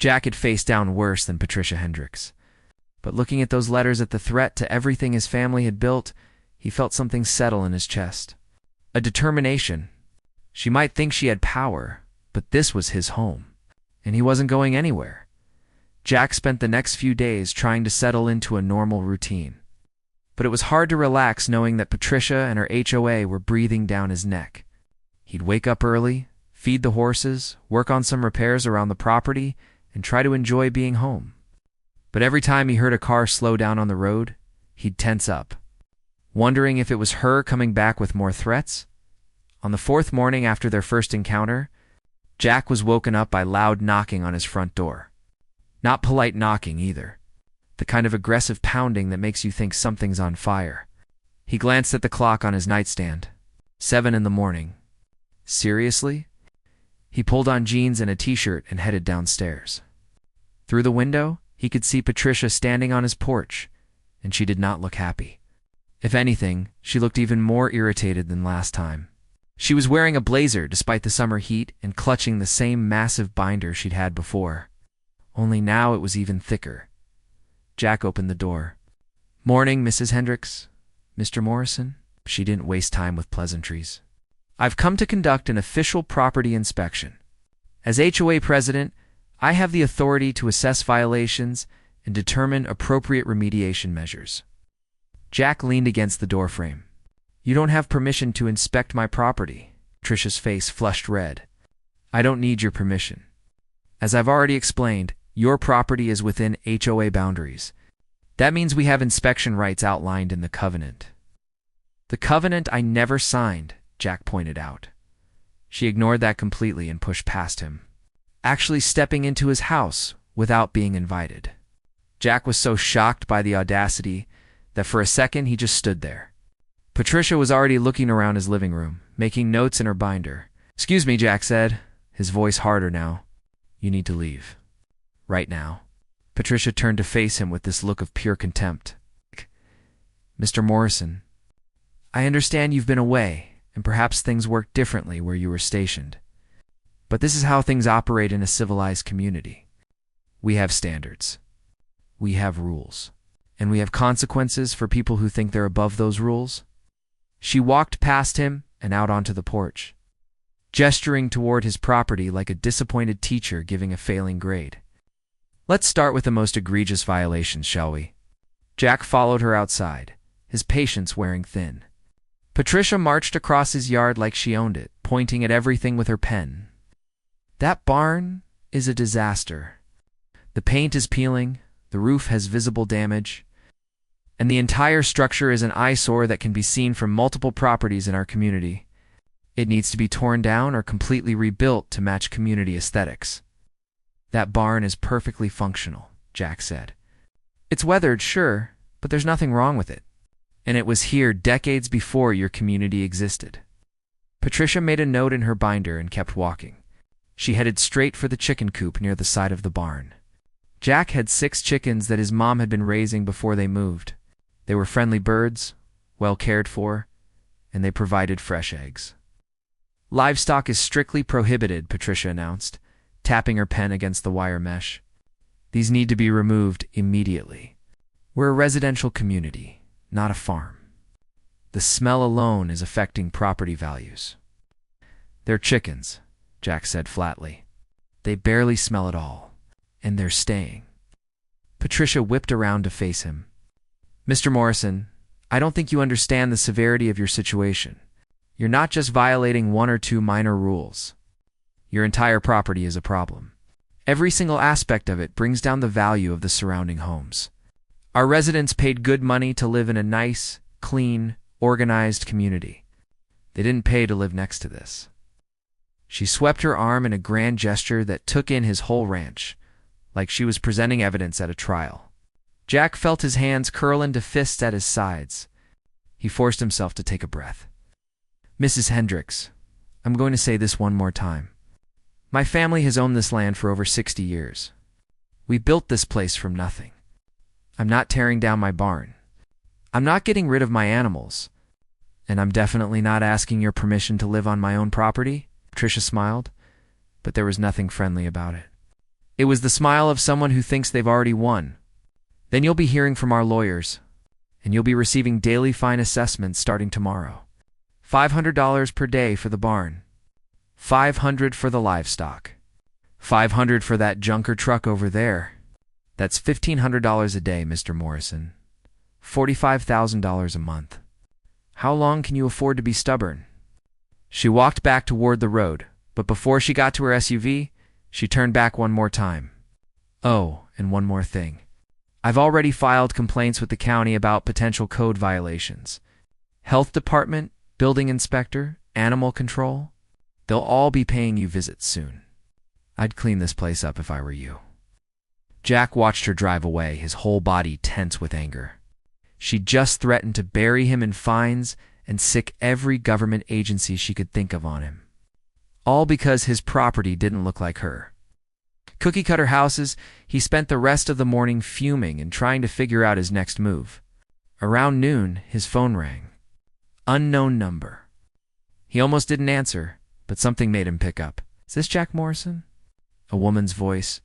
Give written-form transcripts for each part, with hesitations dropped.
Jack had faced down worse than Patricia Hendricks. But looking at those letters at the threat to everything his family had built, he felt something settle in his chest. A determination. She might think she had power, but this was his home, and he wasn't going anywhere. Jack spent the next few days trying to settle into a normal routine. But it was hard to relax knowing that Patricia and her HOA were breathing down his neck. He'd wake up early, feed the horses, work on some repairs around the property, and try to enjoy being home. But every time he heard a car slow down on the road, he'd tense up, wondering if it was her coming back with more threats. On the fourth morning after their first encounter, Jack was woken up by loud knocking on his front door. Not polite knocking either. The kind of aggressive pounding that makes you think something's on fire. He glanced at the clock on his nightstand. 7 in the morning. Seriously? He pulled on jeans and a t-shirt and headed downstairs. Through the window, he could see Patricia standing on his porch, and she did not look happy. If anything, she looked even more irritated than last time. She was wearing a blazer despite the summer heat and clutching the same massive binder she'd had before. Only now it was even thicker. Jack opened the door. "Morning, Mrs. Hendricks. Mr. Morrison?" She didn't waste time with pleasantries. "I've come to conduct an official property inspection. As HOA president, I have the authority to assess violations and determine appropriate remediation measures." Jack leaned against the doorframe. "You don't have permission to inspect my property." Tricia's face flushed red. "I don't need your permission. As I've already explained, your property is within HOA boundaries. That means we have inspection rights outlined in the covenant." "The covenant I never signed," Jack pointed out. She ignored that completely and pushed past him, actually stepping into his house without being invited. Jack was so shocked by the audacity that for a second he just stood there. Patricia was already looking around his living room, making notes in her binder. "Excuse me," Jack said, his voice harder now. "You need to leave. Right now." Patricia turned to face him with this look of pure contempt. "Mr. Morrison, I understand you've been away, and perhaps things work differently where you were stationed. But this is how things operate in a civilized community. We have standards. We have rules. And we have consequences for people who think they're above those rules." She walked past him and out onto the porch, gesturing toward his property like a disappointed teacher giving a failing grade. "Let's start with the most egregious violations, shall we?" Jack followed her outside, his patience wearing thin. Patricia marched across his yard like she owned it, pointing at everything with her pen. "That barn is a disaster. The paint is peeling, the roof has visible damage, and the entire structure is an eyesore that can be seen from multiple properties in our community. It needs to be torn down or completely rebuilt to match community aesthetics." "That barn is perfectly functional," Jack said. "It's weathered, sure, but there's nothing wrong with it. And it was here decades before your community existed." Patricia made a note in her binder and kept walking. She headed straight for the chicken coop near the side of the barn. Jack had 6 chickens that his mom had been raising before they moved. They were friendly birds, well cared for, and they provided fresh eggs. "Livestock is strictly prohibited," Patricia announced, tapping her pen against the wire mesh. "These need to be removed immediately. We're a residential community, not a farm. The smell alone is affecting property values." "They're chickens," Jack said flatly. "They barely smell at all, and they're staying." Patricia whipped around to face him. "Mr. Morrison, I don't think you understand the severity of your situation. You're not just violating 1 or 2 minor rules. Your entire property is a problem. Every single aspect of it brings down the value of the surrounding homes. Our residents paid good money to live in a nice, clean, organized community. They didn't pay to live next to this." She swept her arm in a grand gesture that took in his whole ranch, like she was presenting evidence at a trial. Jack felt his hands curl into fists at his sides. He forced himself to take a breath. "Mrs. Hendricks, I'm going to say this one more time. My family has owned this land for over 60 years. We built this place from nothing. I'm not tearing down my barn. I'm not getting rid of my animals. And I'm definitely not asking your permission to live on my own property." Patricia smiled, but there was nothing friendly about it. It was the smile of someone who thinks they've already won. Then you'll be hearing from our lawyers, and you'll be receiving daily fine assessments starting tomorrow. $500 per day for the barn. $500 for the livestock. $500 for that junker truck over there. That's $1,500 a day, Mr. Morrison. $45,000 a month. How long can you afford to be stubborn? She walked back toward the road, but before she got to her SUV, she turned back one more time. Oh, and one more thing. I've already filed complaints with the county about potential code violations. Health department, building inspector, animal control. They'll all be paying you visits soon. I'd clean this place up if I were you. Jack watched her drive away, his whole body tense with anger. She just threatened to bury him in fines and sick every government agency she could think of on him. All because his property didn't look like her. Cookie-cutter houses, he spent the rest of the morning fuming and trying to figure out his next move. Around noon, his phone rang. Unknown number. He almost didn't answer, but something made him pick up. Is this Jack Morrison? A woman's voice,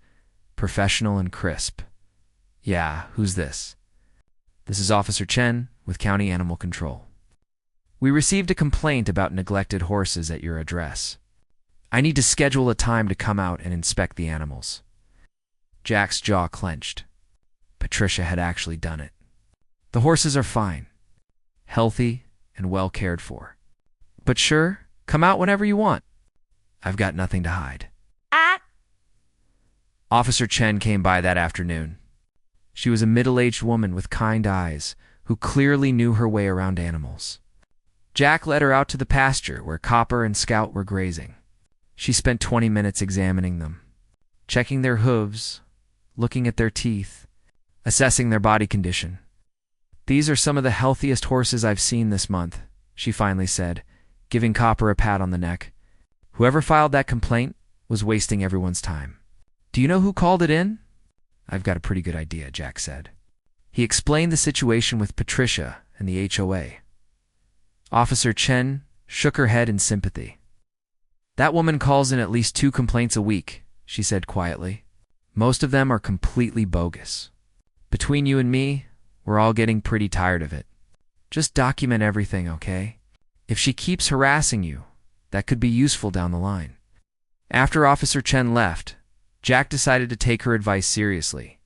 professional and crisp. Yeah, who's this? This is Officer Chen with County Animal Control. We received a complaint about neglected horses at your address. I need to schedule a time to come out and inspect the animals. Jack's jaw clenched. Patricia had actually done it. The horses are fine, healthy, and well cared for. But sure, come out whenever you want. I've got nothing to hide. Officer Chen came by that afternoon. She was a middle-aged woman with kind eyes who clearly knew her way around animals. Jack led her out to the pasture where Copper and Scout were grazing. She spent 20 minutes examining them, checking their hooves, looking at their teeth, assessing their body condition. These are some of the healthiest horses I've seen this month, she finally said, giving Copper a pat on the neck. Whoever filed that complaint was wasting everyone's time. Do you know who called it in? I've got a pretty good idea, Jack said. He explained the situation with Patricia and the HOA. Officer Chen shook her head in sympathy. That woman calls in at least 2 complaints a week, she said quietly. Most of them are completely bogus. Between you and me, we're all getting pretty tired of it. Just document everything, okay? If she keeps harassing you, that could be useful down the line. After Officer Chen left, Jack decided to take her advice seriously.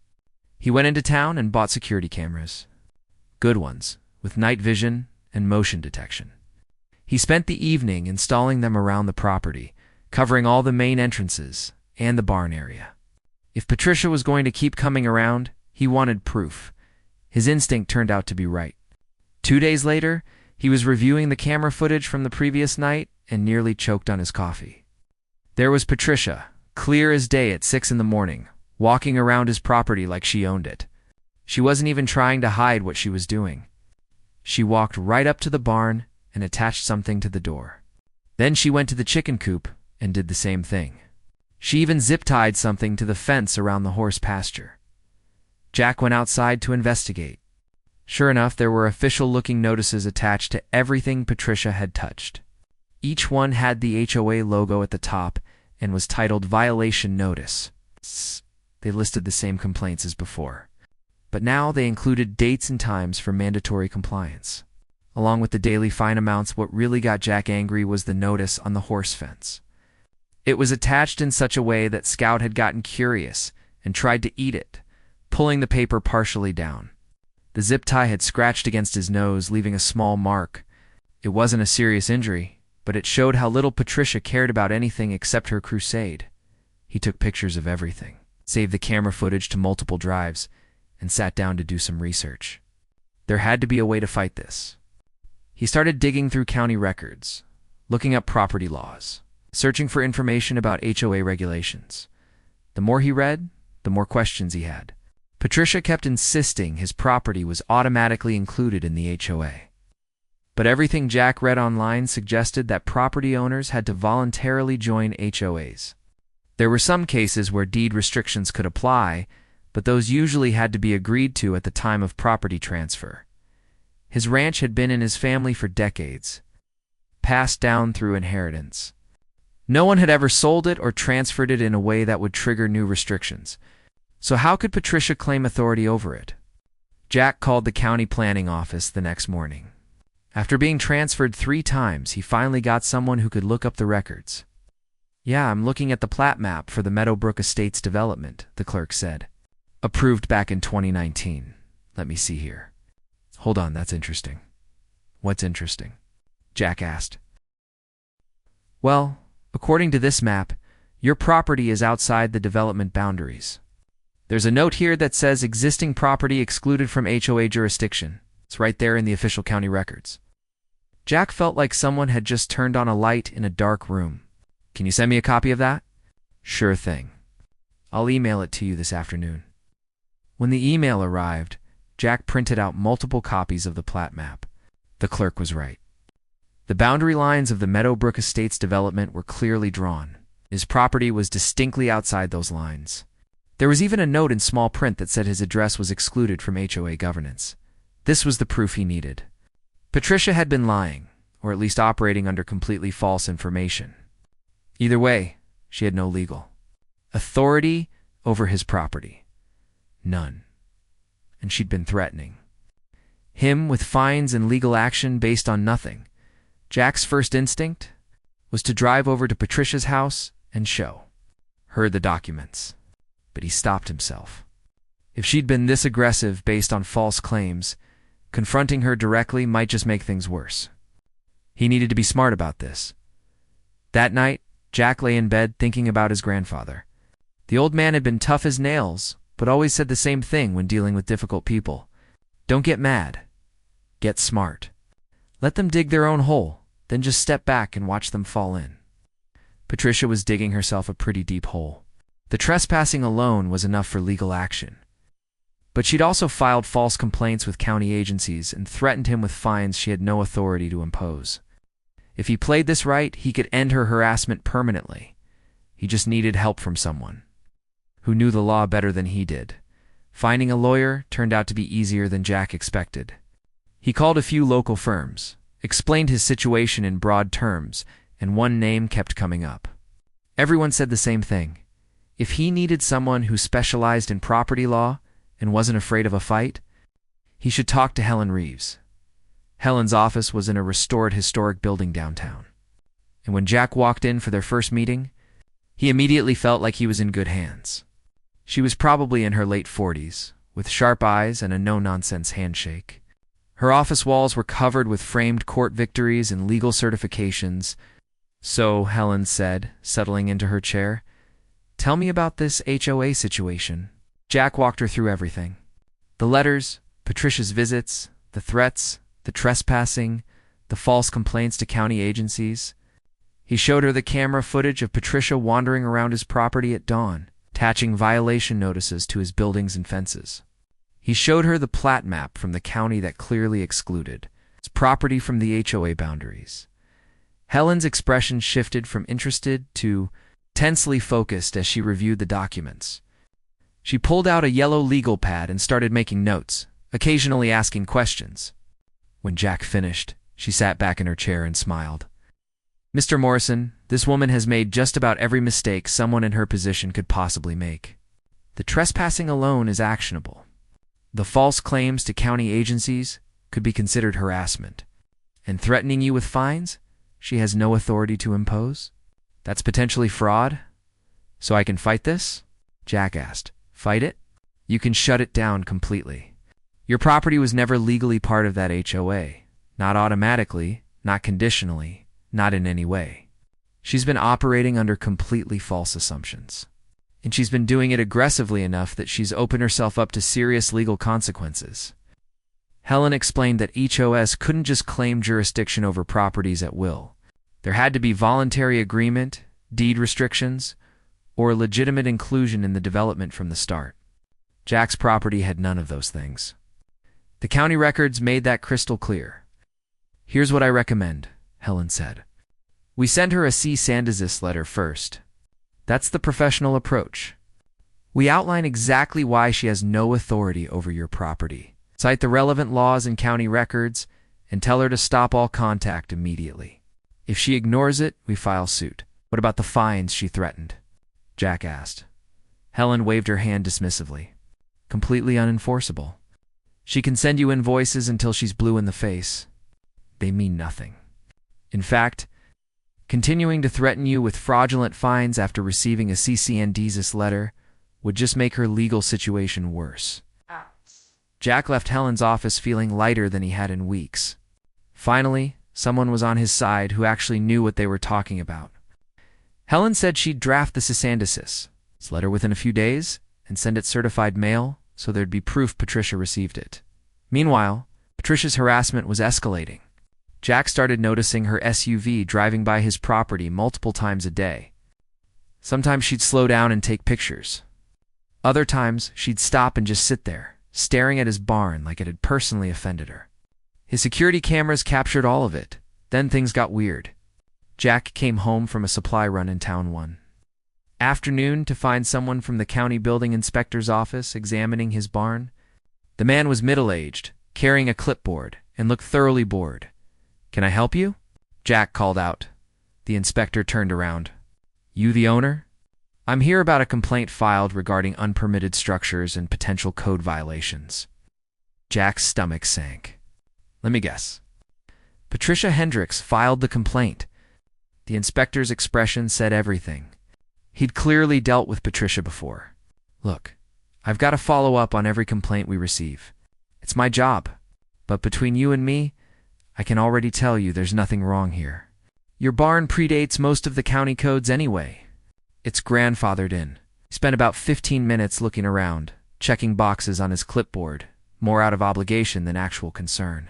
He went into town and bought security cameras. Good ones, with night vision and motion detection. He spent the evening installing them around the property, covering all the main entrances and the barn area. If Patricia was going to keep coming around, he wanted proof. His instinct turned out to be right. 2 days later, he was reviewing the camera footage from the previous night and nearly choked on his coffee. There was Patricia, clear as day at 6 in the morning, walking around his property like she owned it. She wasn't even trying to hide what she was doing. She walked right up to the barn and attached something to the door. Then she went to the chicken coop and did the same thing. She even zip-tied something to the fence around the horse pasture. Jack went outside to investigate. Sure enough, there were official-looking notices attached to everything Patricia had touched. Each one had the HOA logo at the top and was titled Violation Notice. They listed the same complaints as before, but now they included dates and times for mandatory compliance. Along with the daily fine amounts, what really got Jack angry was the notice on the horse fence. It was attached in such a way that Scout had gotten curious and tried to eat it, pulling the paper partially down. The zip tie had scratched against his nose, leaving a small mark. It wasn't a serious injury, but it showed how little Patricia cared about anything except her crusade. He took pictures of everything, saved the camera footage to multiple drives, and sat down to do some research. There had to be a way to fight this. He started digging through county records, looking up property laws, searching for information about HOA regulations. The more he read, the more questions he had. Patricia kept insisting his property was automatically included in the HOA. But everything Jack read online suggested that property owners had to voluntarily join HOAs. There were some cases where deed restrictions could apply, but those usually had to be agreed to at the time of property transfer. His ranch had been in his family for decades, passed down through inheritance. No one had ever sold it or transferred it in a way that would trigger new restrictions. So how could Patricia claim authority over it? Jack called the county planning office the next morning. After being transferred 3 times, he finally got someone who could look up the records. "Yeah, I'm looking at the plat map for the Meadowbrook Estates development," the clerk said. "Approved back in 2019. Let me see here." "Hold on, that's interesting." "What's interesting?" Jack asked. "Well, according to this map, your property is outside the development boundaries. There's a note here that says existing property excluded from HOA jurisdiction. It's right there in the official county records." Jack felt like someone had just turned on a light in a dark room. "Can you send me a copy of that?" "Sure thing. I'll email it to you this afternoon." When the email arrived, Jack printed out multiple copies of the plat map. The clerk was right. The boundary lines of the Meadowbrook Estates development were clearly drawn. His property was distinctly outside those lines. There was even a note in small print that said his address was excluded from HOA governance. This was the proof he needed. Patricia had been lying, or at least operating under completely false information. Either way, she had no legal authority over his property. None. And she'd been threatening him with fines and legal action based on nothing. Jack's first instinct was to drive over to Patricia's house and show her the documents. But he stopped himself. If she'd been this aggressive based on false claims, confronting her directly might just make things worse. He needed to be smart about this. That night, Jack lay in bed thinking about his grandfather. The old man had been tough as nails, but always said the same thing when dealing with difficult people. Don't get mad. Get smart. Let them dig their own hole, then just step back and watch them fall in. Patricia was digging herself a pretty deep hole. The trespassing alone was enough for legal action. But she'd also filed false complaints with county agencies and threatened him with fines she had no authority to impose. If he played this right, he could end her harassment permanently. He just needed help from someone who knew the law better than he did. Finding a lawyer turned out to be easier than Jack expected. He called a few local firms, explained his situation in broad terms, and one name kept coming up. Everyone said the same thing. If he needed someone who specialized in property law and wasn't afraid of a fight, he should talk to Helen Reeves. Helen's office was in a restored historic building downtown. And when Jack walked in for their first meeting, he immediately felt like he was in good hands. She was probably in her late 40s, with sharp eyes and a no-nonsense handshake. Her office walls were covered with framed court victories and legal certifications. "So," Helen said, settling into her chair, "tell me about this HOA situation." Jack walked her through everything. The letters, Patricia's visits, the threats, the trespassing, the false complaints to county agencies. He showed her the camera footage of Patricia wandering around his property at dawn, attaching violation notices to his buildings and fences. He showed her the plat map from the county that clearly excluded his property from the HOA boundaries. Helen's expression shifted from interested to tensely focused as she reviewed the documents. She pulled out a yellow legal pad and started making notes, occasionally asking questions. When Jack finished, she sat back in her chair and smiled. "Mr. Morrison, this woman has made just about every mistake someone in her position could possibly make. The trespassing alone is actionable. The false claims to county agencies could be considered harassment. And threatening you with fines, she has no authority to impose? That's potentially fraud? So I can fight this?" Jack asked. "Fight it? You can shut it down completely. Your property was never legally part of that HOA. Not automatically, not conditionally, not in any way. She's been operating under completely false assumptions. And she's been doing it aggressively enough that she's opened herself up to serious legal consequences." Helen explained that each HOS couldn't just claim jurisdiction over properties at will. There had to be voluntary agreement, deed restrictions, or legitimate inclusion in the development from the start. Jack's property had none of those things. The county records made that crystal clear. "Here's what I recommend," Helen said. "We send her a cease and desist letter first. That's the professional approach. We outline exactly why she has no authority over your property, cite the relevant laws and county records, and tell her to stop all contact immediately. If she ignores it, we file suit. What about the fines she threatened? Jack asked. Helen waved her hand dismissively. Completely unenforceable. She can send you invoices until she's blue in the face. They mean nothing. In fact, continuing to threaten you with fraudulent fines after receiving a CCND's letter would just make her legal situation worse. Jack left Helen's office feeling lighter than he had in weeks. Finally, someone was on his side who actually knew what they were talking about. Helen said she'd draft the Sysandis's letter within a few days and send it certified mail so there'd be proof Patricia received it. Meanwhile, Patricia's harassment was escalating. Jack started noticing her SUV driving by his property multiple times a day. Sometimes she'd slow down and take pictures. Other times, she'd stop and just sit there, staring at his barn like it had personally offended her. His security cameras captured all of it. Then things got weird. Jack came home from a supply run in town one afternoon to find someone from the county building inspector's office examining his barn. The man was middle-aged, carrying a clipboard, and looked thoroughly bored. "Can I help you?" Jack called out. The inspector turned around. "You the owner?" "I'm here about a complaint filed regarding unpermitted structures and potential code violations." Jack's stomach sank. "Let me guess. Patricia Hendricks filed the complaint." The inspector's expression said everything. He'd clearly dealt with Patricia before. "Look, I've got to follow up on every complaint we receive. It's my job. But between you and me, I can already tell you there's nothing wrong here. Your barn predates most of the county codes anyway. It's grandfathered in." He spent about 15 minutes looking around, checking boxes on his clipboard, more out of obligation than actual concern.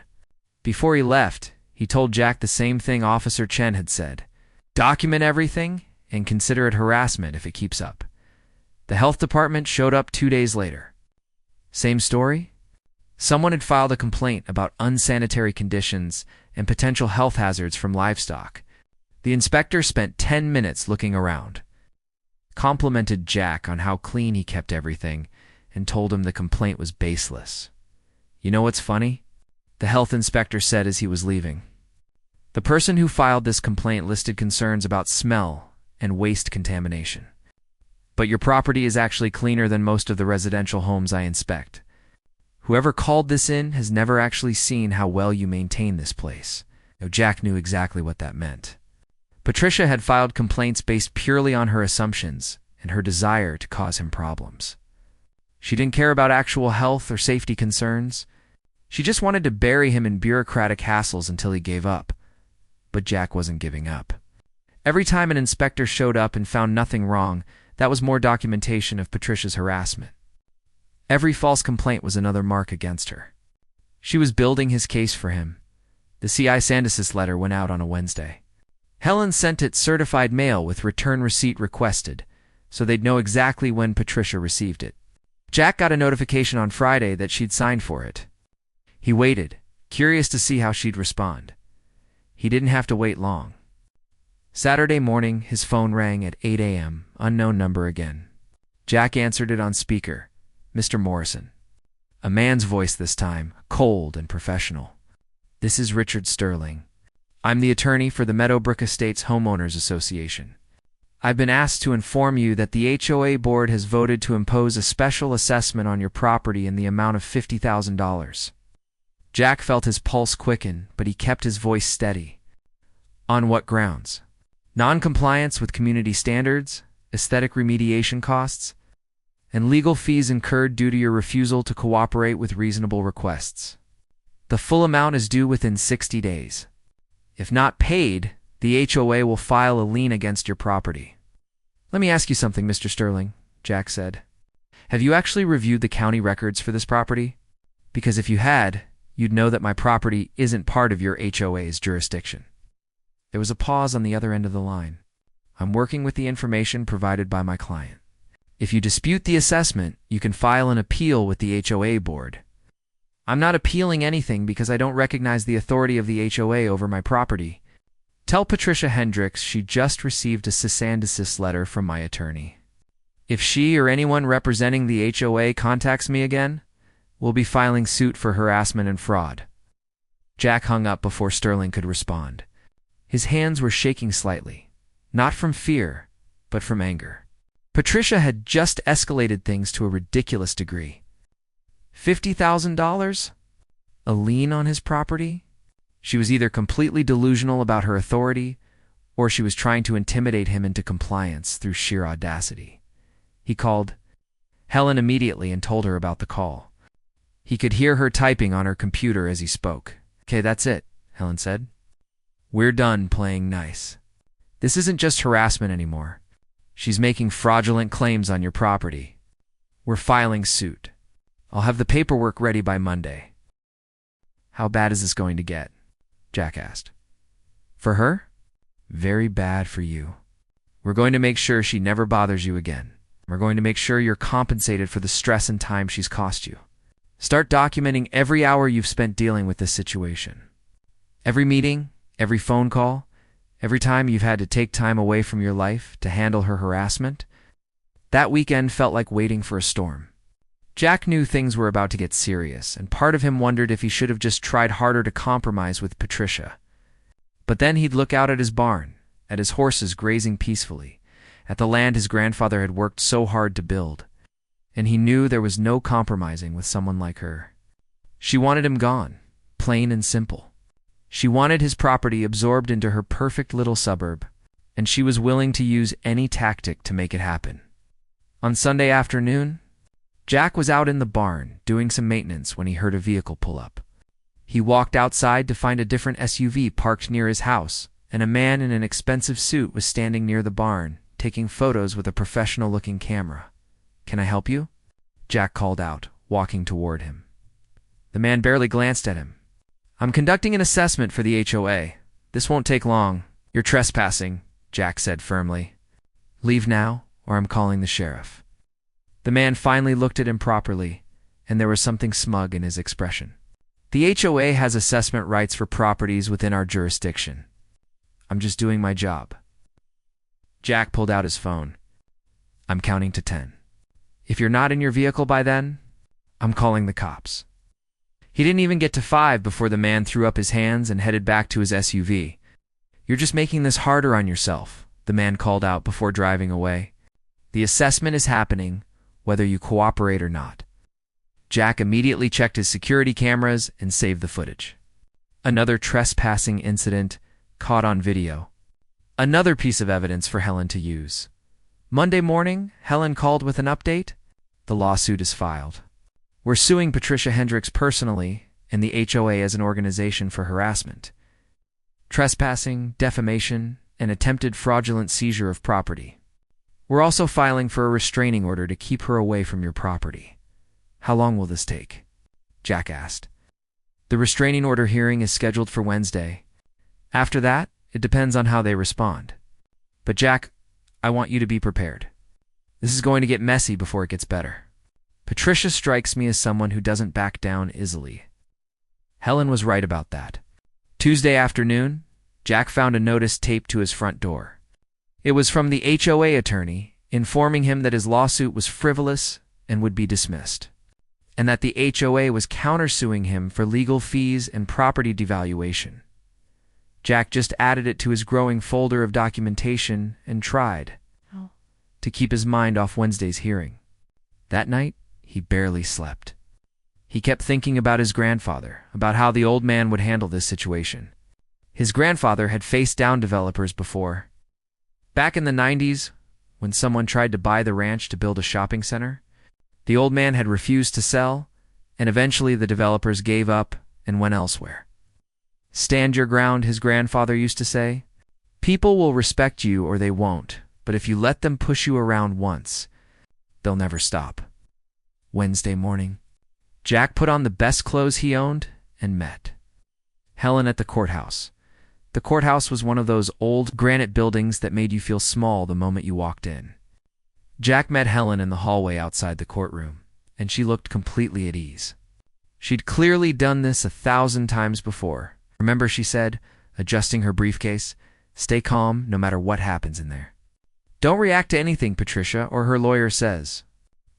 Before he left, he told Jack the same thing Officer Chen had said. Document everything and consider it harassment if it keeps up. The health department showed up 2 days later. Same story? Someone had filed a complaint about unsanitary conditions and potential health hazards from livestock. The inspector spent 10 minutes looking around, complimented Jack on how clean he kept everything, and told him the complaint was baseless. "You know what's funny?" the health inspector said as he was leaving. "The person who filed this complaint listed concerns about smell and waste contamination. But your property is actually cleaner than most of the residential homes I inspect. Whoever called this in has never actually seen how well you maintain this place." Now, Jack knew exactly what that meant. Patricia had filed complaints based purely on her assumptions and her desire to cause him problems. She didn't care about actual health or safety concerns. She just wanted to bury him in bureaucratic hassles until he gave up. But Jack wasn't giving up. Every time an inspector showed up and found nothing wrong, that was more documentation of Patricia's harassment. Every false complaint was another mark against her. She was building his case for him. The C.I. Sandus's letter went out on a Wednesday. Helen sent it certified mail with return receipt requested, so they'd know exactly when Patricia received it. Jack got a notification on Friday that she'd signed for it. He waited, curious to see how she'd respond. He didn't have to wait long. Saturday morning, his phone rang at 8 a.m., unknown number again. Jack answered it on speaker. Mr. Morrison. A man's voice this time, cold and professional. "This is Richard Sterling. I'm the attorney for the Meadowbrook Estates Homeowners Association. I've been asked to inform you that the HOA board has voted to impose a special assessment on your property in the amount of $50,000. Jack felt his pulse quicken, but he kept his voice steady. "On what grounds? Non-compliance with community standards, aesthetic remediation costs, and legal fees incurred due to your refusal to cooperate with reasonable requests. The full amount is due within 60 days. If not paid, the HOA will file a lien against your property." "Let me ask you something, Mr. Sterling," Jack said. "Have you actually reviewed the county records for this property? Because if you had, you'd know that my property isn't part of your HOA's jurisdiction." There was a pause on the other end of the line. "I'm working with the information provided by my client. If you dispute the assessment, you can file an appeal with the HOA board." "I'm not appealing anything because I don't recognize the authority of the HOA over my property. Tell Patricia Hendricks she just received a Sysandis letter from my attorney. If she or anyone representing the HOA contacts me again, we'll be filing suit for harassment and fraud." Jack hung up before Sterling could respond. His hands were shaking slightly. not from fear, but from anger. Patricia had just escalated things to a ridiculous degree. $50,000? A lien on his property? She was either completely delusional about her authority, or she was trying to intimidate him into compliance through sheer audacity. He called Helen immediately and told her about the call. He could hear her typing on her computer as he spoke. "Okay, that's it," Helen said. "We're done playing nice. This isn't just harassment anymore. She's making fraudulent claims on your property. We're filing suit. I'll have the paperwork ready by Monday." "How bad is this going to get?" Jack asked. "For her? Very bad for you. We're going to make sure she never bothers you again. We're going to make sure you're compensated for the stress and time she's cost you. Start documenting every hour you've spent dealing with this situation. Every meeting, every phone call, every time you've had to take time away from your life to handle her harassment." That weekend felt like waiting for a storm. Jack knew things were about to get serious, and part of him wondered if he should have just tried harder to compromise with Patricia. But then he'd look out at his barn, at his horses grazing peacefully, at the land his grandfather had worked so hard to build, and he knew there was no compromising with someone like her. She wanted him gone, plain and simple. She wanted his property absorbed into her perfect little suburb, and she was willing to use any tactic to make it happen. On Sunday afternoon, Jack was out in the barn doing some maintenance when he heard a vehicle pull up. He walked outside to find a different SUV parked near his house, and a man in an expensive suit was standing near the barn, taking photos with a professional-looking camera. "Can I help you?" Jack called out, walking toward him. The man barely glanced at him. "I'm conducting an assessment for the HOA. This won't take long." "You're trespassing," Jack said firmly. "Leave now, or I'm calling the sheriff." The man finally looked at him properly, and there was something smug in his expression. "The HOA has assessment rights for properties within our jurisdiction. I'm just doing my job." Jack pulled out his phone. "I'm counting to 10. If you're not in your vehicle by then, I'm calling the cops." He didn't even get to 5 before the man threw up his hands and headed back to his SUV. "You're just making this harder on yourself," the man called out before driving away. "The assessment is happening, whether you cooperate or not." Jack immediately checked his security cameras and saved the footage. Another trespassing incident caught on video. Another piece of evidence for Helen to use. Monday morning, Helen called with an update. The lawsuit is filed. "We're suing Patricia Hendricks personally and the HOA as an organization for harassment, trespassing, defamation, and attempted fraudulent seizure of property. We're also filing for a restraining order to keep her away from your property." "How long will this take?" Jack asked. "The restraining order hearing is scheduled for Wednesday. After that, it depends on how they respond. But Jack, I want you to be prepared. This is going to get messy before it gets better. Patricia strikes me as someone who doesn't back down easily." Helen was right about that. Tuesday afternoon, Jack found a notice taped to his front door. It was from the HOA attorney, informing him that his lawsuit was frivolous and would be dismissed, and that the HOA was countersuing him for legal fees and property devaluation. Jack just added it to his growing folder of documentation and tried to keep his mind off Wednesday's hearing. That night, he barely slept. He kept thinking about his grandfather, about how the old man would handle this situation. His grandfather had faced down developers before. Back in the 90s, when someone tried to buy the ranch to build a shopping center, the old man had refused to sell, and eventually the developers gave up and went elsewhere. "Stand your ground," his grandfather used to say. "People will respect you or they won't, but if you let them push you around once, they'll never stop." Wednesday morning, Jack put on the best clothes he owned and met Helen at the courthouse. The courthouse was one of those old granite buildings that made you feel small the moment you walked in. Jack met Helen in the hallway outside the courtroom, and she looked completely at ease. She'd clearly done this 1,000 times before. "Remember," she said, adjusting her briefcase, "stay calm no matter what happens in there. Don't react to anything Patricia or her lawyer says.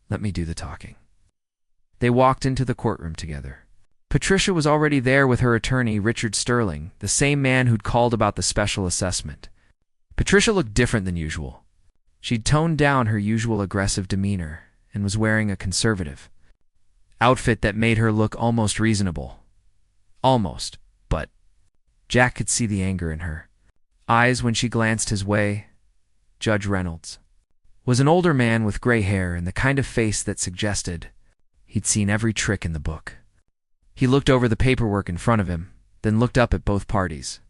Let me do the talking." They walked into the courtroom together. Patricia was already there with her attorney, Richard Sterling, the same man who'd called about the special assessment. Patricia looked different than usual. She'd toned down her usual aggressive demeanor and was wearing a conservative outfit that made her look almost reasonable. Almost, but Jack could see the anger in her eyes when she glanced his way. Judge Reynolds was an older man with gray hair and the kind of face that suggested he'd seen every trick in the book. He looked over the paperwork in front of him, then looked up at both parties.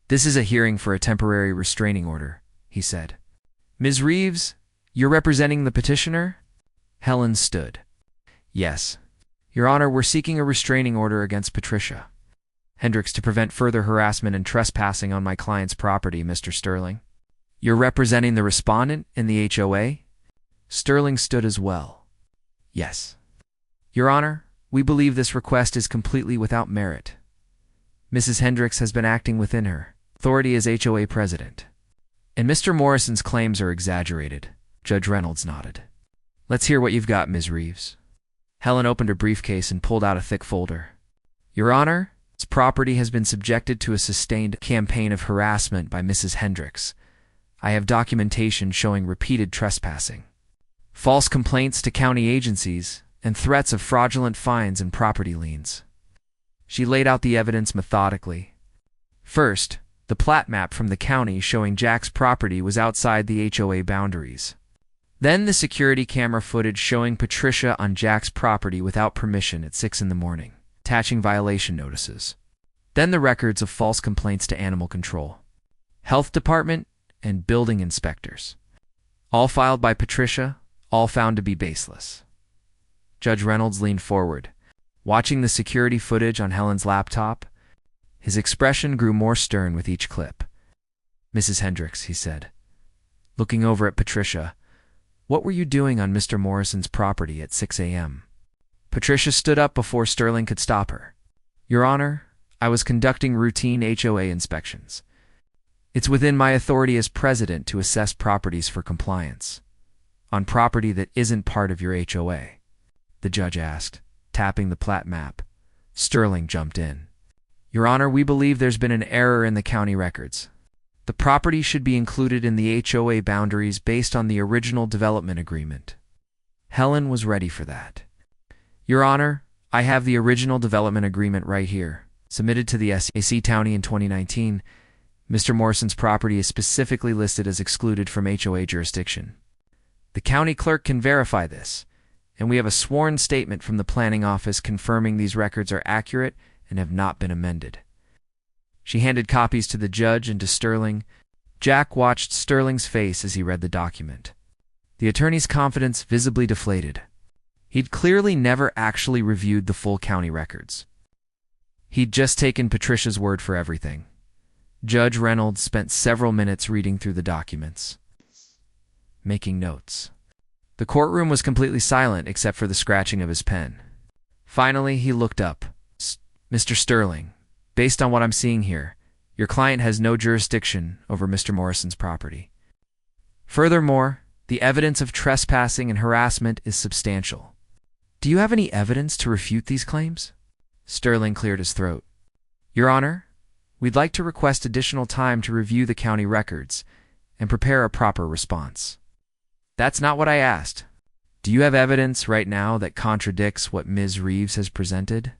"This is a hearing for a temporary restraining order," he said. "Ms. Reeves, you're representing the petitioner?" Helen stood. "Yes. Your Honor, we're seeking a restraining order against Patricia Hendricks to prevent further harassment and trespassing on my client's property, Mr. Sterling." "You're representing the respondent in the HOA?" Sterling stood as well. "Yes. Your Honor, we believe this request is completely without merit. Mrs. Hendricks has been acting within her authority as HOA president, and Mr. Morrison's claims are exaggerated." Judge Reynolds nodded. "Let's hear what you've got, Ms. Reeves." Helen opened her briefcase and pulled out a thick folder. "Your Honor, this property has been subjected to a sustained campaign of harassment by Mrs. Hendricks. I have documentation showing repeated trespassing, false complaints to county agencies, and threats of fraudulent fines and property liens." She laid out the evidence methodically. First, the plat map from the county showing Jack's property was outside the HOA boundaries. Then the security camera footage showing Patricia on Jack's property without permission at 6 in the morning, attaching violation notices. Then the records of false complaints to animal control, health department, and building inspectors, all filed by Patricia, all found to be baseless. Judge Reynolds leaned forward, watching the security footage on Helen's laptop. His expression grew more stern with each clip. "Mrs. Hendricks," he said, looking over at Patricia, "what were you doing on Mr. Morrison's property at 6 a.m.? Patricia stood up before Sterling could stop her. "Your Honor, I was conducting routine HOA inspections. It's within my authority as president to assess properties for compliance. On property that isn't part of your HOA?" the judge asked, tapping the plat map. Sterling jumped in. "Your Honor, we believe there's been an error in the county records. The property should be included in the HOA boundaries based on the original development agreement." Helen was ready for that. "Your Honor, I have the original development agreement right here, submitted to the SAC County in 2019. Mr. Morrison's property is specifically listed as excluded from HOA jurisdiction. The county clerk can verify this, and we have a sworn statement from the planning office confirming these records are accurate and have not been amended." She handed copies to the judge and to Sterling. Jack watched Sterling's face as he read the document. The attorney's confidence visibly deflated. He'd clearly never actually reviewed the full county records. He'd just taken Patricia's word for everything. Judge Reynolds spent several minutes reading through the documents, making notes. The courtroom was completely silent except for the scratching of his pen. Finally, he looked up. "Mr. Sterling, based on what I'm seeing here, your client has no jurisdiction over Mr. Morrison's property. Furthermore, the evidence of trespassing and harassment is substantial. Do you have any evidence to refute these claims?" Sterling cleared his throat. "Your Honor, we'd like to request additional time to review the county records and prepare a proper response." "That's not what I asked. Do you have evidence right now that contradicts what Ms. Reeves has presented?"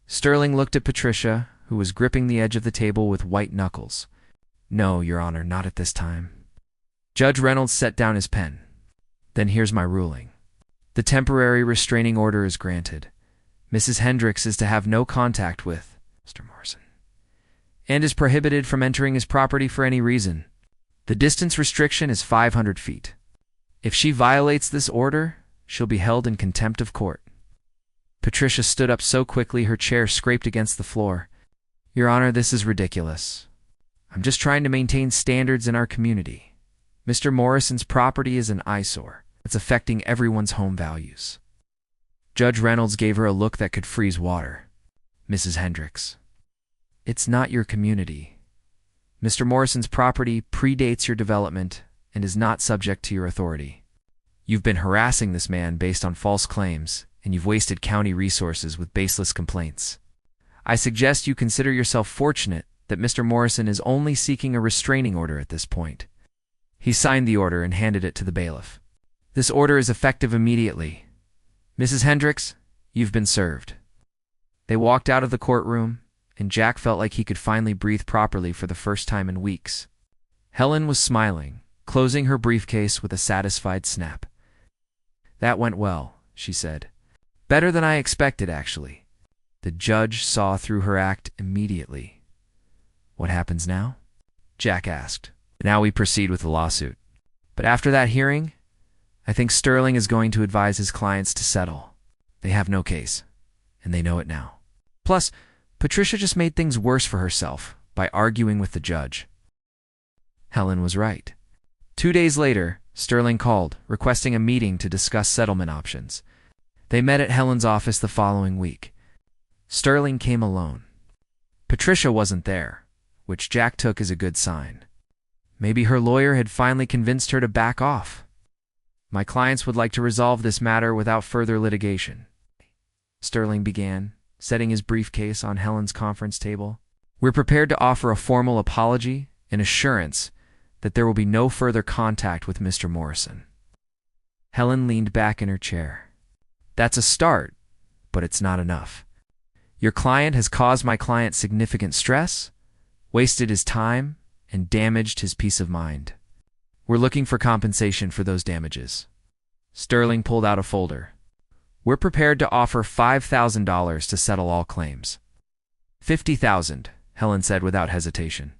Sterling looked at Patricia, who was gripping the edge of the table with white knuckles. "No, Your Honor, not at this time." Judge Reynolds set down his pen. "Then here's my ruling. The temporary restraining order is granted. Mrs. Hendricks is to have no contact with Mr. Morrison and is prohibited from entering his property for any reason. The distance restriction is 500 feet. If she violates this order, she'll be held in contempt of court." Patricia stood up so quickly her chair scraped against the floor. "Your Honor, this is ridiculous. I'm just trying to maintain standards in our community. Mr. Morrison's property is an eyesore. It's affecting everyone's home values." Judge Reynolds gave her a look that could freeze water. "Mrs. Hendricks, it's not your community. Mr. Morrison's property predates your development and is not subject to your authority. You've been harassing this man based on false claims, and you've wasted county resources with baseless complaints. I suggest you consider yourself fortunate that Mr. Morrison is only seeking a restraining order at this point. He signed the order and handed it to the bailiff. This order is effective immediately. Mrs. Hendricks, you've been served. They walked out of the courtroom, and Jack felt like he could finally breathe properly for the first time in weeks. Helen was smiling, closing her briefcase with a satisfied snap. That went well, she said. Better than I expected, actually. The judge saw through her act immediately. What happens now? Jack asked. Now we proceed with the lawsuit. But after that hearing, I think Sterling is going to advise his clients to settle. They have no case, and they know it now. Plus, Patricia just made things worse for herself by arguing with the judge. Helen was right. 2 days later, Sterling called, requesting a meeting to discuss settlement options. They met at Helen's office the following week. Sterling came alone. Patricia wasn't there, which Jack took as a good sign. Maybe her lawyer had finally convinced her to back off. My clients would like to resolve this matter without further litigation, Sterling began, setting his briefcase on Helen's conference table. We're prepared to offer a formal apology and assurance that there will be no further contact with Mr. Morrison. Helen leaned back in her chair. That's a start, but it's not enough. Your client has caused my client significant stress, wasted his time, and damaged his peace of mind. We're looking for compensation for those damages. Sterling pulled out a folder. We're prepared to offer $5,000 to settle all claims. $50,000, Helen said without hesitation.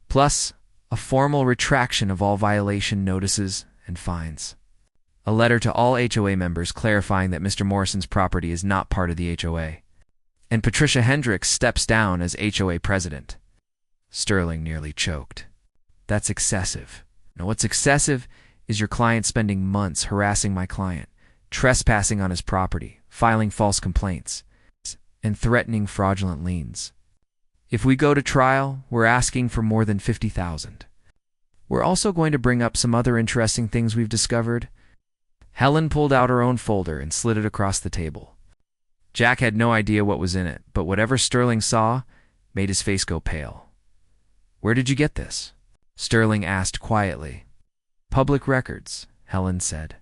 Plus, a formal retraction of all violation notices and fines. A letter to all HOA members clarifying that Mr. Morrison's property is not part of the HOA. And Patricia Hendricks steps down as HOA president. Sterling nearly choked. That's excessive. Now, what's excessive is your client spending months harassing my client, trespassing on his property, filing false complaints, and threatening fraudulent liens. If we go to trial, we're asking for more than $50,000. We're also going to bring up some other interesting things we've discovered. Helen pulled out her own folder and slid it across the table. Jack had no idea what was in it, but whatever Sterling saw made his face go pale. Where did you get this? Sterling asked quietly. Public records, Helen said.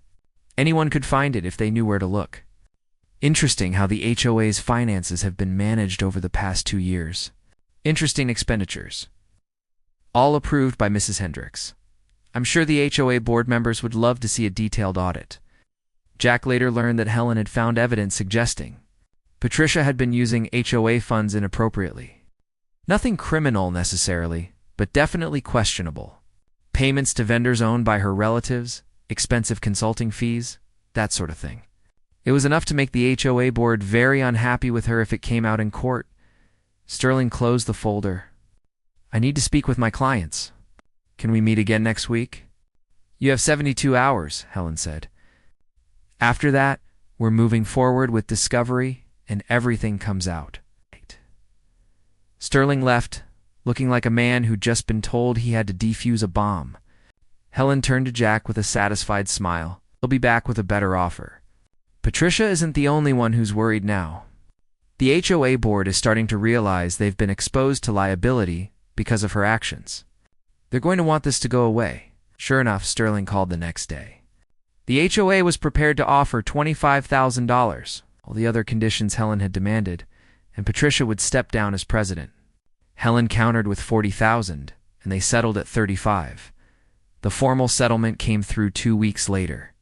Anyone could find it if they knew where to look. Interesting how the HOA's finances have been managed over the past 2 years. Interesting expenditures. All approved by Mrs. Hendricks. I'm sure the HOA board members would love to see a detailed audit. Jack later learned that Helen had found evidence suggesting Patricia had been using HOA funds inappropriately. Nothing criminal necessarily, but definitely questionable. Payments to vendors owned by her relatives, expensive consulting fees, that sort of thing. It was enough to make the HOA board very unhappy with her if it came out in court. Sterling closed the folder. I need to speak with my clients. Can we meet again next week? You have 72 hours, Helen said. After that, we're moving forward with discovery and everything comes out. Sterling left, looking like a man who'd just been told he had to defuse a bomb. Helen turned to Jack with a satisfied smile. He'll be back with a better offer. Patricia isn't the only one who's worried now. The HOA board is starting to realize they've been exposed to liability because of her actions. They're going to want this to go away. Sure enough, Sterling called the next day. The HOA was prepared to offer $25,000, all the other conditions Helen had demanded, and Patricia would step down as president. Helen countered with $40,000, and they settled at $35,000. The formal settlement came through 2 weeks later.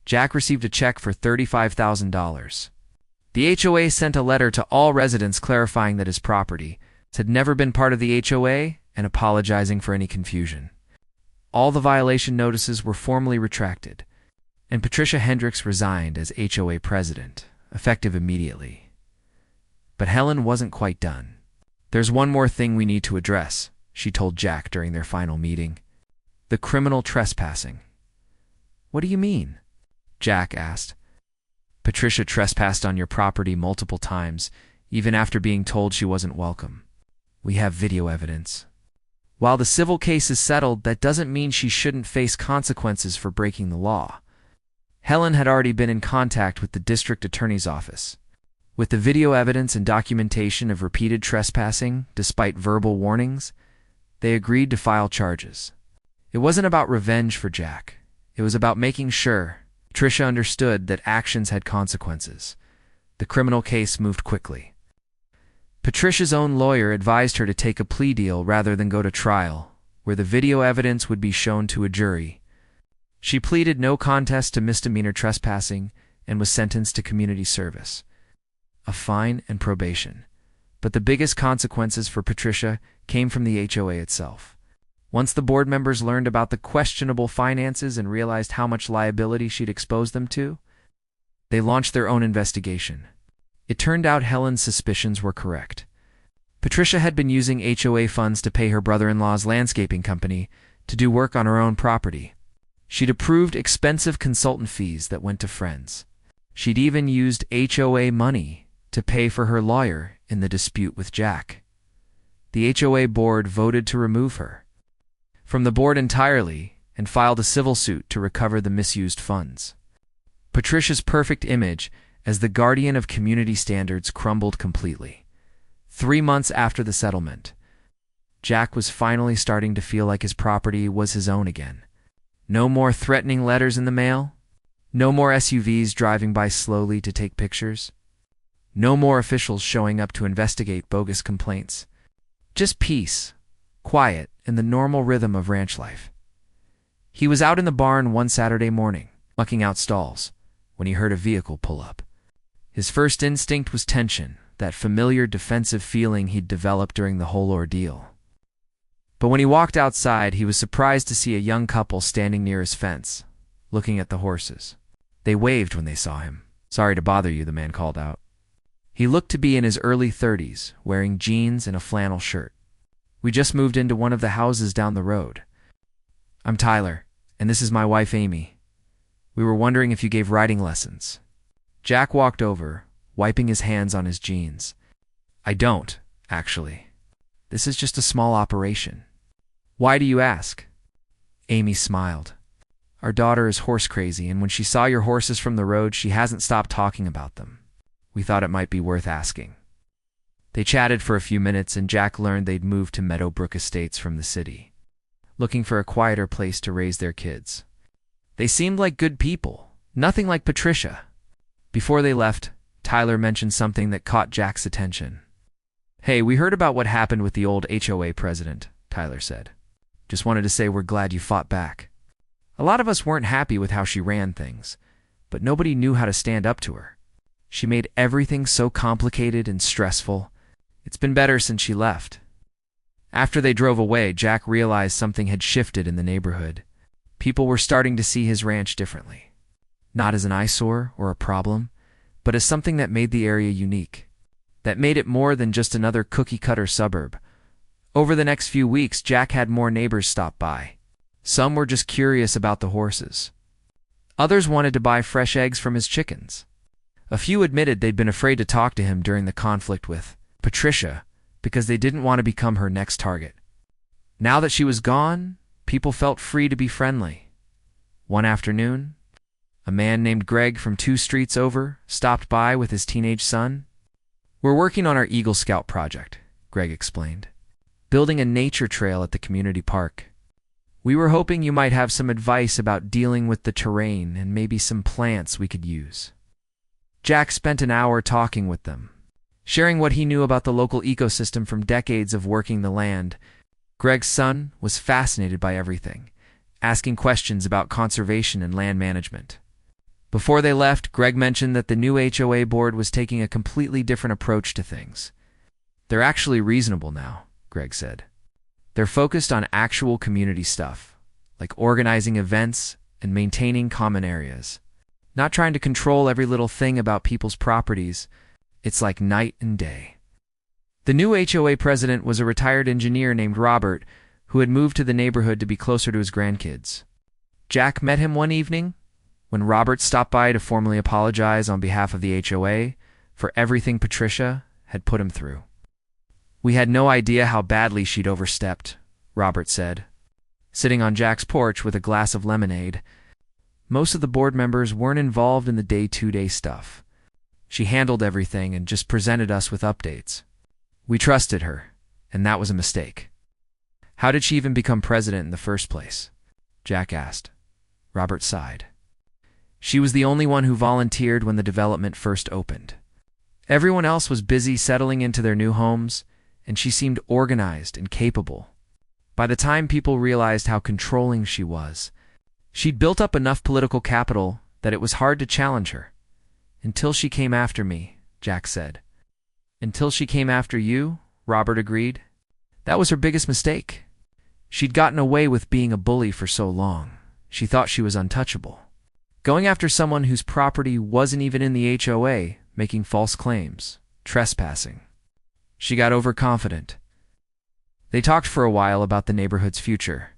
Jack received a check for $35,000. The HOA sent a letter to all residents clarifying that his property had never been part of the HOA and apologizing for any confusion. All the violation notices were formally retracted, and Patricia Hendricks resigned as HOA president, effective immediately. But Helen wasn't quite done. There's one more thing we need to address, she told Jack during their final meeting. The criminal trespassing. What do you mean? Jack asked. Patricia trespassed on your property multiple times, even after being told she wasn't welcome. We have video evidence. While the civil case is settled, that doesn't mean she shouldn't face consequences for breaking the law. Helen had already been in contact with the district attorney's office. With the video evidence and documentation of repeated trespassing, despite verbal warnings, they agreed to file charges. It wasn't about revenge for Jack. It was about making sure Patricia understood that actions had consequences. The criminal case moved quickly. Patricia's own lawyer advised her to take a plea deal rather than go to trial, where the video evidence would be shown to a jury. She pleaded no contest to misdemeanor trespassing and was sentenced to community service, a fine and probation. But the biggest consequences for Patricia came from the HOA itself. Once the board members learned about the questionable finances and realized how much liability she'd exposed them to, they launched their own investigation. It turned out Helen's suspicions were correct. Patricia had been using HOA funds to pay her brother-in-law's landscaping company to do work on her own property. She'd approved expensive consultant fees that went to friends. She'd even used HOA money to pay for her lawyer in the dispute with Jack. The HOA board voted to remove her from the board entirely and filed a civil suit to recover the misused funds. Patricia's perfect image as the guardian of community standards crumbled completely. 3 months after the settlement, Jack was finally starting to feel like his property was his own again. No more threatening letters in the mail. No more SUVs driving by slowly to take pictures. No more officials showing up to investigate bogus complaints. Just peace, quiet, and the normal rhythm of ranch life. He was out in the barn one Saturday morning, mucking out stalls, when he heard a vehicle pull up. His first instinct was tension, that familiar defensive feeling he'd developed during the whole ordeal. But when he walked outside, he was surprised to see a young couple standing near his fence, looking at the horses. They waved when they saw him. "Sorry to bother you," the man called out. He looked to be in his early 30s, wearing jeans and a flannel shirt. "We just moved into one of the houses down the road. I'm Tyler, and this is my wife Amy. We were wondering if you gave riding lessons." Jack walked over, wiping his hands on his jeans. "I don't, actually. This is just a small operation." "Why do you ask?" Amy smiled. "Our daughter is horse crazy, and when she saw your horses from the road, she hasn't stopped talking about them. We thought it might be worth asking." They chatted for a few minutes, and Jack learned they'd moved to Meadowbrook Estates from the city, looking for a quieter place to raise their kids. They seemed like good people, nothing like Patricia. Before they left, Tyler mentioned something that caught Jack's attention. "Hey, we heard about what happened with the old HOA president," Tyler said. "Just wanted to say we're glad you fought back. A lot of us weren't happy with how she ran things, but nobody knew how to stand up to her. She made everything so complicated and stressful. It's been better since she left." After they drove away, Jack realized something had shifted in the neighborhood. People were starting to see his ranch differently. Not as an eyesore or a problem, but as something that made the area unique, that made it more than just another cookie-cutter suburb. Over the next few weeks, Jack had more neighbors stop by. Some were just curious about the horses. Others wanted to buy fresh eggs from his chickens. A few admitted they'd been afraid to talk to him during the conflict with Patricia because they didn't want to become her next target. Now that she was gone, people felt free to be friendly. One afternoon, a man named Greg from 2 streets over stopped by with his teenage son. "We're working on our Eagle Scout project," Greg explained, "building a nature trail at the community park. We were hoping you might have some advice about dealing with the terrain and maybe some plants we could use." Jack spent an hour talking with them, sharing what he knew about the local ecosystem from decades of working the land. Greg's son was fascinated by everything, asking questions about conservation and land management. Before they left, Greg mentioned that the new HOA board was taking a completely different approach to things. "They're actually reasonable now," Greg said. "They're focused on actual community stuff, like organizing events and maintaining common areas. Not trying to control every little thing about people's properties. It's like night and day." The new HOA president was a retired engineer named Robert, who had moved to the neighborhood to be closer to his grandkids. Jack met him one evening when Robert stopped by to formally apologize on behalf of the HOA for everything Patricia had put him through. "We had no idea how badly she'd overstepped," Robert said, sitting on Jack's porch with a glass of lemonade. "Most of the board members weren't involved in the day-to-day stuff. She handled everything and just presented us with updates. We trusted her, and that was a mistake. How did she even become president in the first place?" Jack asked. Robert sighed. She was the only one who volunteered when the development first opened. Everyone else was busy settling into their new homes, and she seemed organized and capable. By the time people realized how controlling she was, she'd built up enough political capital that it was hard to challenge her. Until she came after me, Jack said. Until she came after you, Robert agreed. That was her biggest mistake. She'd gotten away with being a bully for so long. She thought she was untouchable. Going after someone whose property wasn't even in the HOA, making false claims, trespassing. She got overconfident. They talked for a while about the neighborhood's future.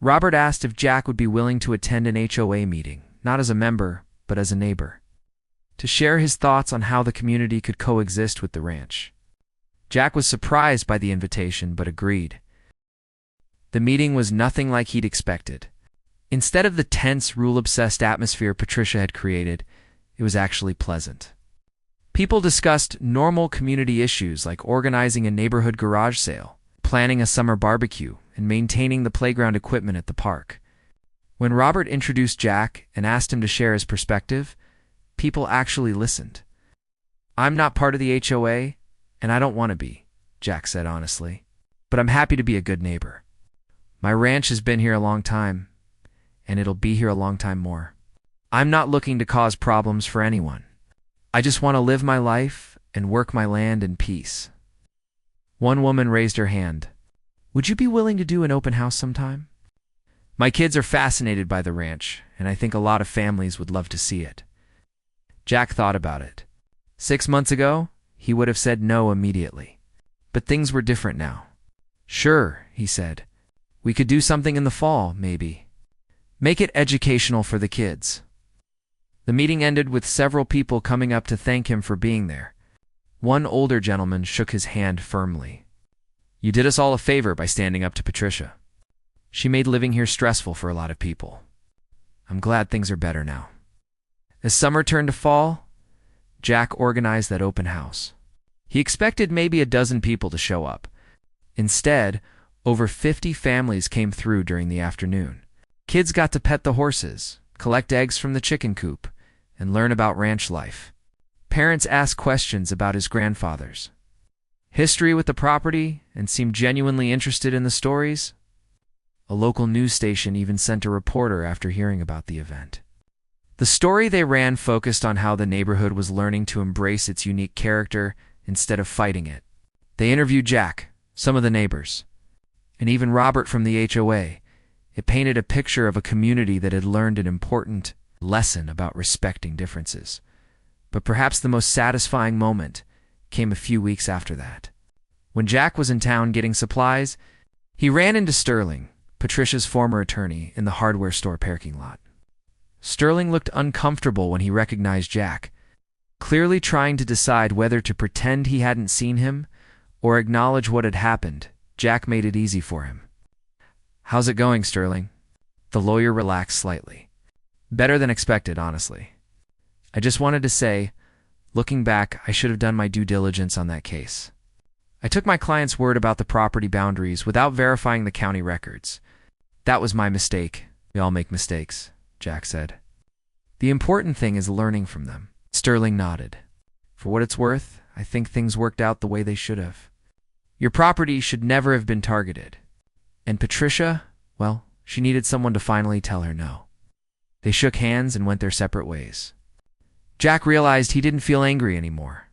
Robert asked if Jack would be willing to attend an HOA meeting, not as a member, but as a neighbor, to share his thoughts on how the community could coexist with the ranch. Jack was surprised by the invitation, but agreed. The meeting was nothing like he'd expected. Instead of the tense, rule-obsessed atmosphere Patricia had created, it was actually pleasant. People discussed normal community issues like organizing a neighborhood garage sale, planning a summer barbecue, and maintaining the playground equipment at the park. When Robert introduced Jack and asked him to share his perspective, people actually listened. "I'm not part of the HOA, and I don't want to be," Jack said honestly, "but I'm happy to be a good neighbor. My ranch has been here a long time, and it'll be here a long time more. I'm not looking to cause problems for anyone. I just want to live my life and work my land in peace." One woman raised her hand. "Would you be willing to do an open house sometime? My kids are fascinated by the ranch, and I think a lot of families would love to see it." Jack thought about it. 6 months ago, he would have said no immediately. But things were different now. "Sure," he said. "We could do something in the fall, maybe. Make it educational for the kids." The meeting ended with several people coming up to thank him for being there. One older gentleman shook his hand firmly. "You did us all a favor by standing up to Patricia. She made living here stressful for a lot of people. I'm glad things are better now." As summer turned to fall, Jack organized that open house. He expected maybe a dozen people to show up. Instead, over 50 families came through during the afternoon. Kids got to pet the horses, collect eggs from the chicken coop, and learn about ranch life. Parents asked questions about his grandfather's history with the property and seemed genuinely interested in the stories. A local news station even sent a reporter after hearing about the event. The story they ran focused on how the neighborhood was learning to embrace its unique character instead of fighting it. They interviewed Jack, some of the neighbors, and even Robert from the HOA. It painted a picture of a community that had learned an important lesson about respecting differences. But perhaps the most satisfying moment came a few weeks after that. When Jack was in town getting supplies, he ran into Sterling, Patricia's former attorney, in the hardware store parking lot. Sterling looked uncomfortable when he recognized Jack, clearly trying to decide whether to pretend he hadn't seen him or acknowledge what had happened. Jack made it easy for him. "How's it going, Sterling?" The lawyer relaxed slightly. "Better than expected, honestly. I just wanted to say, looking back, I should have done my due diligence on that case. I took my client's word about the property boundaries without verifying the county records. That was my mistake. We all make mistakes," Jack said. "The important thing is learning from them." Sterling nodded. "For what it's worth, I think things worked out the way they should have. Your property should never have been targeted. And Patricia, well, she needed someone to finally tell her no." They shook hands and went their separate ways. Jack realized he didn't feel angry anymore.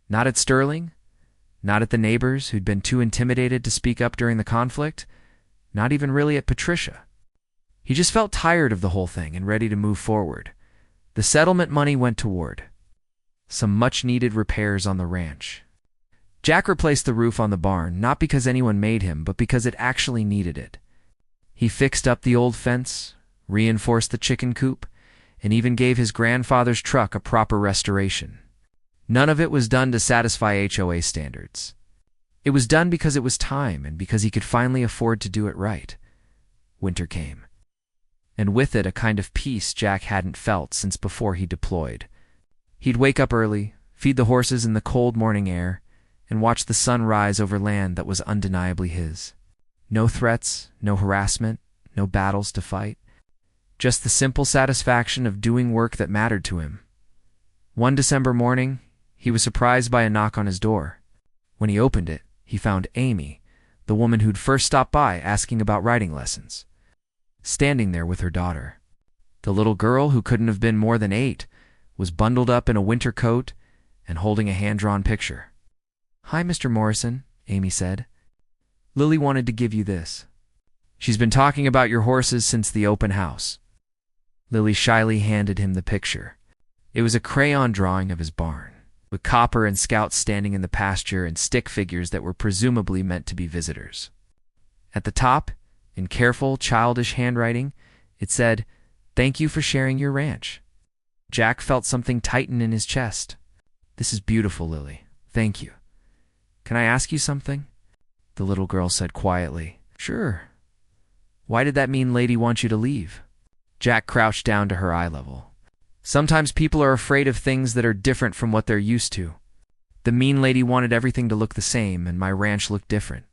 Not at Sterling, not at the neighbors who'd been too intimidated to speak up during the conflict, not even really at Patricia. He just felt tired of the whole thing and ready to move forward. The settlement money went toward some much-needed repairs on the ranch. Jack replaced the roof on the barn, not because anyone made him, but because it actually needed it. He fixed up the old fence, reinforced the chicken coop, and even gave his grandfather's truck a proper restoration. None of it was done to satisfy HOA standards. It was done because it was time and because he could finally afford to do it right. Winter came, and with it a kind of peace Jack hadn't felt since before he deployed. He'd wake up early, feed the horses in the cold morning air, and watch the sun rise over land that was undeniably his. No threats, no harassment, no battles to fight. just the simple satisfaction of doing work that mattered to him. One December morning, he was surprised by a knock on his door. When he opened it, he found Amy, the woman who'd first stopped by asking about writing lessons, standing there with her daughter. The little girl, who couldn't have been more than 8, was bundled up in a winter coat and holding a hand-drawn picture. "Hi, Mr. Morrison," Amy said. "Lily wanted to give you this. She's been talking about your horses since the open house." Lily shyly handed him the picture. It was a crayon drawing of his barn, with Copper and Scout standing in the pasture and stick figures that were presumably meant to be visitors. At the top, in careful, childish handwriting, it said, "Thank you for sharing your ranch." Jack felt something tighten in his chest. "This is beautiful, Lily. Thank you. Can I ask you something?" The little girl said quietly, "Sure. Why did that mean lady want you to leave?" Jack crouched down to her eye level. "Sometimes people are afraid of things that are different from what they're used to. The mean lady wanted everything to look the same, and my ranch looked different.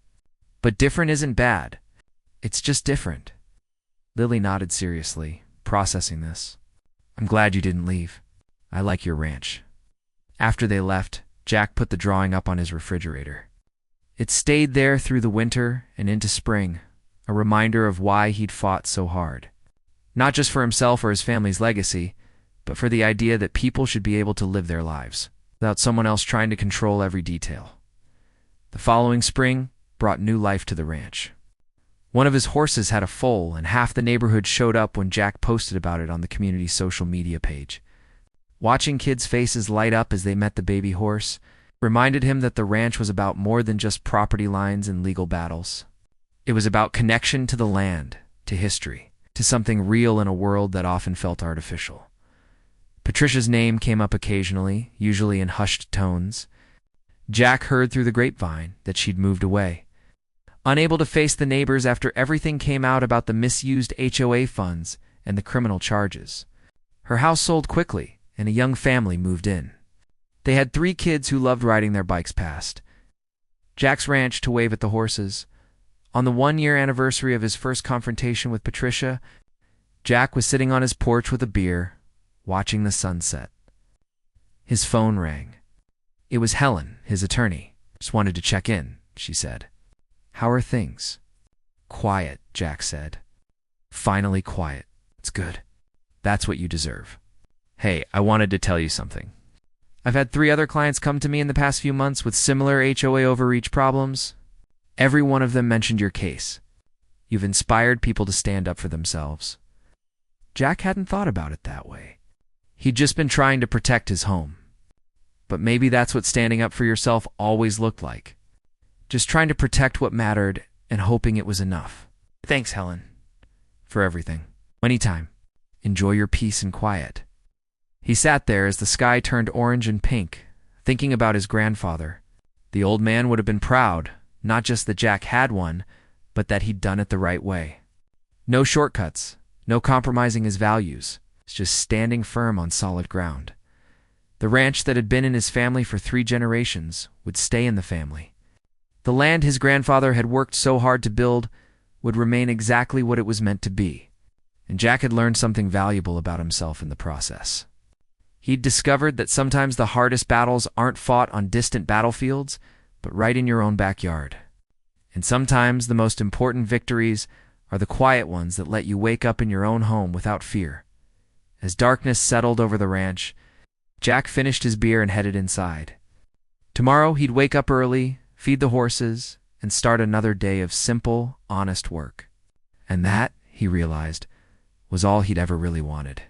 But different isn't bad. It's just different." Lily nodded seriously, processing this. "I'm glad you didn't leave. I like your ranch." After they left, Jack put the drawing up on his refrigerator. It stayed there through the winter and into spring, a reminder of why he'd fought so hard. Not just for himself or his family's legacy, but for the idea that people should be able to live their lives without someone else trying to control every detail. The following spring brought new life to the ranch. One of his horses had a foal, and half the neighborhood showed up when Jack posted about it on the community's social media page. Watching kids' faces light up as they met the baby horse reminded him that the ranch was about more than just property lines and legal battles. It was about connection to the land, to history, to something real in a world that often felt artificial. Patricia's name came up occasionally, usually in hushed tones. Jack heard through the grapevine that she'd moved away. Unable to face the neighbors after everything came out about the misused HOA funds and the criminal charges. Her house sold quickly, and a young family moved in. They had 3 kids who loved riding their bikes past Jack's ranch to wave at the horses. On the 1-year anniversary of his first confrontation with Patricia, Jack was sitting on his porch with a beer, watching the sunset. His phone rang. It was Helen, his attorney. "Just wanted to check in," she said. "How are things?" "Quiet," Jack said. "Finally quiet. It's good. That's what you deserve. Hey, I wanted to tell you something. I've had 3 other clients come to me in the past few months with similar HOA overreach problems. Every one of them mentioned your case. You've inspired people to stand up for themselves." Jack hadn't thought about it that way. He'd just been trying to protect his home. But maybe that's what standing up for yourself always looked like. Just trying to protect what mattered and hoping it was enough. "Thanks, Helen, for everything. Anytime. Enjoy your peace and quiet." He sat there as the sky turned orange and pink, thinking about his grandfather. The old man would have been proud, not just that Jack had one, but that he'd done it the right way. No shortcuts, no compromising his values, just standing firm on solid ground. The ranch that had been in his family for 3 generations would stay in the family. The land his grandfather had worked so hard to build would remain exactly what it was meant to be, and Jack had learned something valuable about himself in the process. He'd discovered that sometimes the hardest battles aren't fought on distant battlefields, but right in your own backyard. And sometimes the most important victories are the quiet ones that let you wake up in your own home without fear. As darkness settled over the ranch, Jack finished his beer and headed inside. Tomorrow he'd wake up early, feed the horses, and start another day of simple, honest work. And that, he realized, was all he'd ever really wanted.